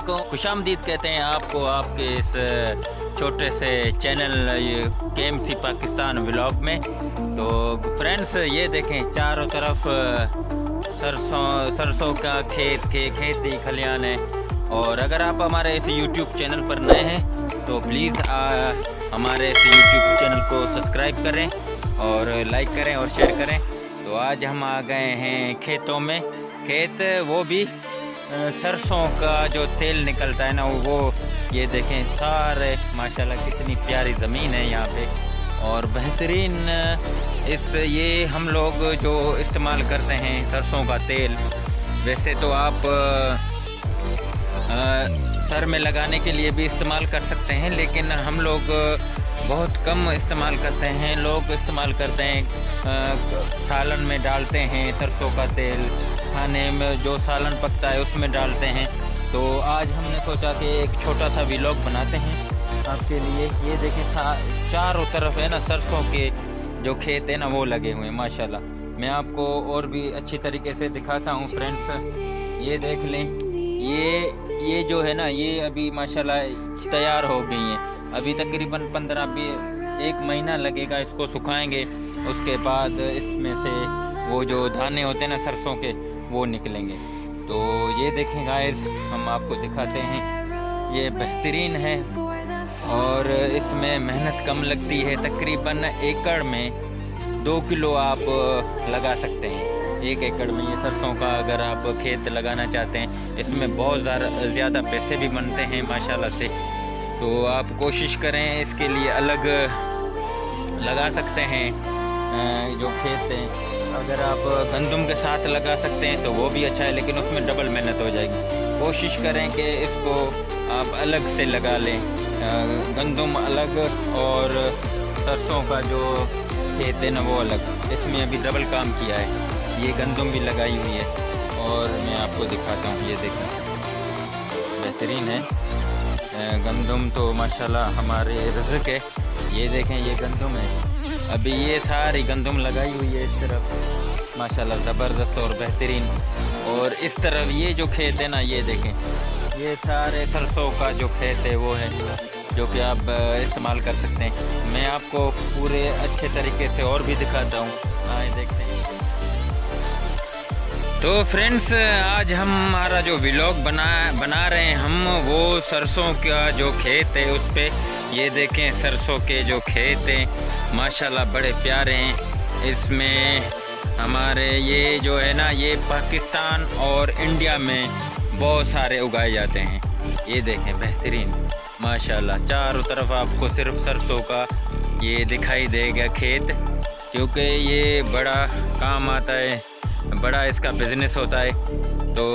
वालेकुम, खुशामदीद कहते हैं आपको आपके इस छोटे से चैनल KMC पाकिस्तान व्लॉग में। तो फ्रेंड्स ये देखें चारों तरफ सरसों का खेती खलियान है। और अगर आप हमारे इस YouTube चैनल पर नए हैं तो प्लीज़ हमारे इस YouTube चैनल को सब्सक्राइब करें और लाइक करें और शेयर करें। तो आज हम आ गए हैं खेतों में। खेत वो भी सरसों का जो तेल निकलता है ना वो ये देखें सारे माशाल्लाह कितनी प्यारी ज़मीन है यहाँ पे। और बेहतरीन ये हम लोग जो इस्तेमाल करते हैं सरसों का तेल, वैसे तो आप सर में लगाने के लिए भी इस्तेमाल कर सकते हैं, लेकिन हम लोग बहुत कम इस्तेमाल करते हैं। लोग इस्तेमाल करते हैं सालन में डालते हैं सरसों का तेल, खाने में जो सालन पकता है उसमें डालते हैं। तो आज हमने सोचा कि एक छोटा सा व्लॉग बनाते हैं आपके लिए। ये देखें चारों तरफ है ना सरसों के जो खेत है ना वो लगे हुए हैं माशाल्लाह। मैं आपको और भी अच्छी तरीके से दिखाता हूँ फ्रेंड्स। ये देख लें, ये जो है ना ये अभी माशाल्लाह तैयार हो गई हैं। अभी तकरीबन 15-1 महीना लगेगा इसको सुखाएंगे, उसके बाद इसमें से वो जो दाने होते हैं ना सरसों के वो निकलेंगे। तो ये देखें गाइस, हम आपको दिखाते हैं, ये बेहतरीन है और इसमें मेहनत कम लगती है। तकरीबन एकड़ में 2 किलो आप लगा सकते हैं। 1 एकड़ में ये सरसों का अगर आप खेत लगाना चाहते हैं, इसमें बहुत ज़्यादा पैसे भी बनते हैं माशाल्लाह से। तो आप कोशिश करें, इसके लिए अलग लगा सकते हैं जो खेत हैं। अगर आप गंदम के साथ लगा सकते हैं तो वो भी अच्छा है, लेकिन उसमें डबल मेहनत हो जाएगी। कोशिश करें कि इसको आप अलग से लगा लें, गंदम अलग और सरसों का जो खेत है ना वो अलग। इसमें अभी डबल काम किया है, ये गंदम भी लगाई हुई है और मैं आपको दिखाता हूँ। ये देखें बेहतरीन है गंदम तो माशाल्लाह हमारे रिज़्क़ है। ये देखें ये गंदम है, अभी ये सारी गंदम लगाई हुई है इस तरफ माशाल्लाह ज़बरदस्त और बेहतरीन। और इस तरफ ये जो खेत है ना ये देखें, ये सारे सरसों का जो खेत है वो है जो कि आप इस्तेमाल कर सकते हैं। मैं आपको पूरे अच्छे तरीके से और भी दिखाता हूँ, आए देखते हैं। तो फ्रेंड्स आज हमारा जो व्लॉग बना रहे हैं हम, वो सरसों का जो खेत है उस पे ये देखें सरसों के जो खेत हैं माशाल्लाह बड़े प्यारे हैं। इसमें हमारे ये जो है ना ये पाकिस्तान और इंडिया में बहुत सारे उगाए जाते हैं। ये देखें बेहतरीन माशाल्लाह चारों तरफ आपको सिर्फ सरसों का ये दिखाई देगा खेत, क्योंकि ये बड़ा काम आता है, बड़ा इसका बिज़नेस होता है। तो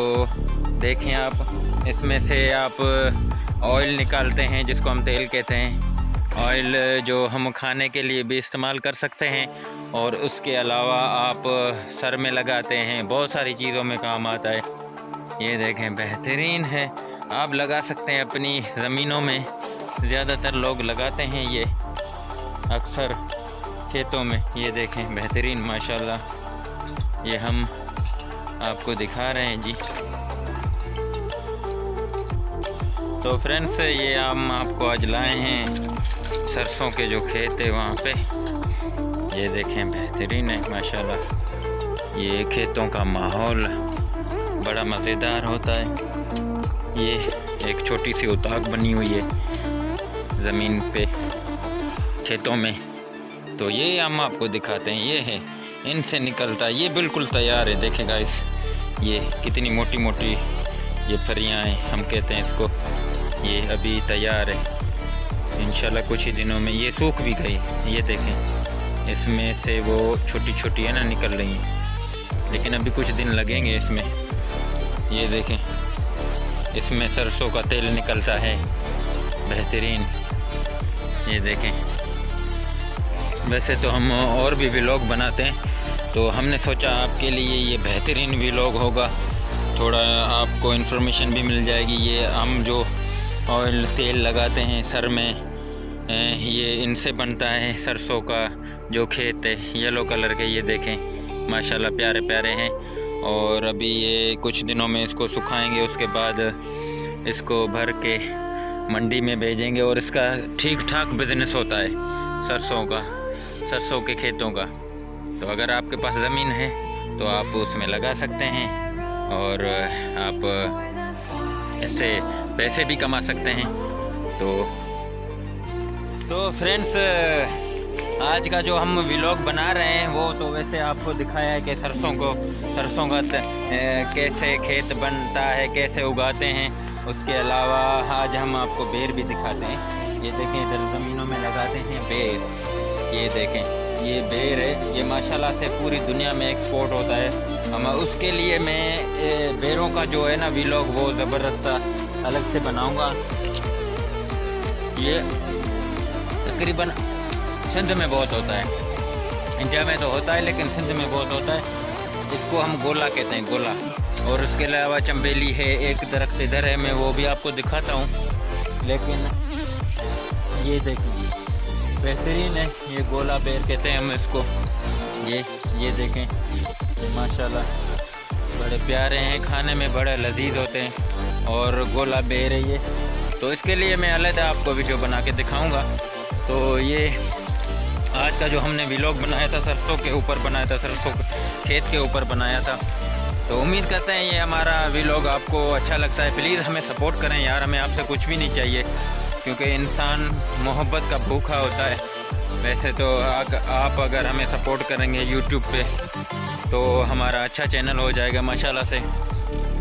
देखें आप, इसमें से आप ऑयल निकालते हैं जिसको हम तेल कहते हैं। ऑयल जो हम खाने के लिए भी इस्तेमाल कर सकते हैं और उसके अलावा आप सर में लगाते हैं, बहुत सारी चीज़ों में काम आता है। ये देखें बेहतरीन है, आप लगा सकते हैं अपनी ज़मीनों में। ज़्यादातर लोग लगाते हैं ये अक्सर खेतों में। ये देखें बेहतरीन माशाल्लाह, ये हम आपको दिखा रहे हैं जी। तो फ्रेंड्स ये हम आपको आज लाए हैं सरसों के जो खेत है वहाँ पे। ये देखें बेहतरीन है माशाल्लाह। ये खेतों का माहौल बड़ा मज़ेदार होता है। ये एक छोटी सी उताक बनी हुई है ज़मीन पे खेतों में। तो ये हम आपको दिखाते हैं, ये है इनसे निकलता है, ये बिल्कुल तैयार है। देखें गाइस ये कितनी मोटी मोटी ये फरियाँ हैं, हम कहते हैं इसको। ये अभी तैयार है, इंशाल्लाह कुछ ही दिनों में ये सूख भी गई। ये देखें इसमें से वो छोटी छोटी है ना निकल रही हैं, लेकिन अभी कुछ दिन लगेंगे इसमें। ये देखें इसमें सरसों का तेल निकलता है बेहतरीन। ये देखें, वैसे तो हम और भी व्लॉग बनाते हैं, तो हमने सोचा आपके लिए ये बेहतरीन व्लॉग होगा, थोड़ा आपको इन्फॉर्मेशन भी मिल जाएगी। ये हम जो ऑयल तेल लगाते हैं सर में, ये इनसे बनता है सरसों का जो खेत है येलो कलर के। ये देखें माशाल्लाह प्यारे प्यारे हैं। और अभी ये कुछ दिनों में इसको सुखाएंगे, उसके बाद इसको भर के मंडी में भेजेंगे और इसका ठीक ठाक बिजनेस होता है सरसों के खेतों का। तो अगर आपके पास ज़मीन है तो आप उसमें लगा सकते हैं और आप इससे पैसे भी कमा सकते हैं। तो फ्रेंड्स, आज का जो हम व्लॉग बना रहे हैं वो तो वैसे आपको दिखाया है कि सरसों का कैसे खेत बनता है, कैसे उगाते हैं। उसके अलावा आज हम आपको बेर भी दिखाते हैं। ये देखें, इधर ज़मीनों में लगाते हैं बेर। ये देखें, ये बेर है, ये माशाल्लाह से पूरी दुनिया में एक्सपोर्ट होता है। हम उसके लिए मैं बेरों का जो है ना व्लॉग वो ज़बरदस्त अलग से बनाऊंगा। ये तकरीबन सिंध में बहुत होता है, इंडिया में तो होता है लेकिन सिंध में बहुत होता है। इसको हम गोला कहते हैं, गोला। और उसके अलावा चंबेली है, एक दरख्त इधर है, मैं वो भी आपको दिखाता हूँ। लेकिन ये देखिए, बेहतरीन है, ये गोला बेर कहते हैं हम इसको। ये देखें, माशाल्लाह बड़े प्यारे हैं, खाने में बड़े लजीज होते हैं। और गोला बेर है ये। तो इसके लिए मैं अलग आपको वीडियो बना के दिखाऊंगा। तो ये आज का जो हमने व्लॉग बनाया था सरसों के ऊपर बनाया था, सरसों खेत के ऊपर बनाया था। तो उम्मीद करते हैं ये हमारा व्लॉग आपको अच्छा लगता है। प्लीज़ हमें सपोर्ट करें यार, हमें आपसे कुछ भी नहीं चाहिए, क्योंकि इंसान मोहब्बत का भूखा होता है। वैसे तो आप अगर हमें सपोर्ट करेंगे यूट्यूब पे तो हमारा अच्छा चैनल हो जाएगा माशाल्लाह से।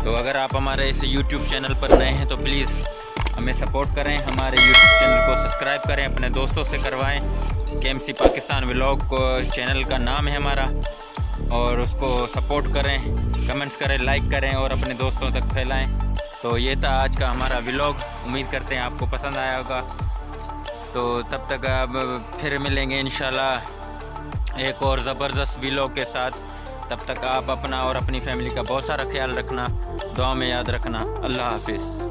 तो अगर आप हमारे इस यूट्यूब चैनल पर नए हैं तो प्लीज़ हमें सपोर्ट करें, हमारे यूट्यूब चैनल को सब्सक्राइब करें, अपने दोस्तों से करवाएं। KMC पाकिस्तान व्लॉग को चैनल का नाम है हमारा, और उसको सपोर्ट करें, कमेंट्स करें, लाइक करें और अपने दोस्तों तक फैलाएं। तो ये था आज का हमारा व्लॉग, उम्मीद करते हैं आपको पसंद आया होगा। तो तब तक अब फिर मिलेंगे इंशाल्लाह एक और ज़बरदस्त व्लॉग के साथ। तब तक आप अपना और अपनी फैमिली का बहुत सारा ख्याल रखना, दुआ में याद रखना। अल्लाह हाफिज़।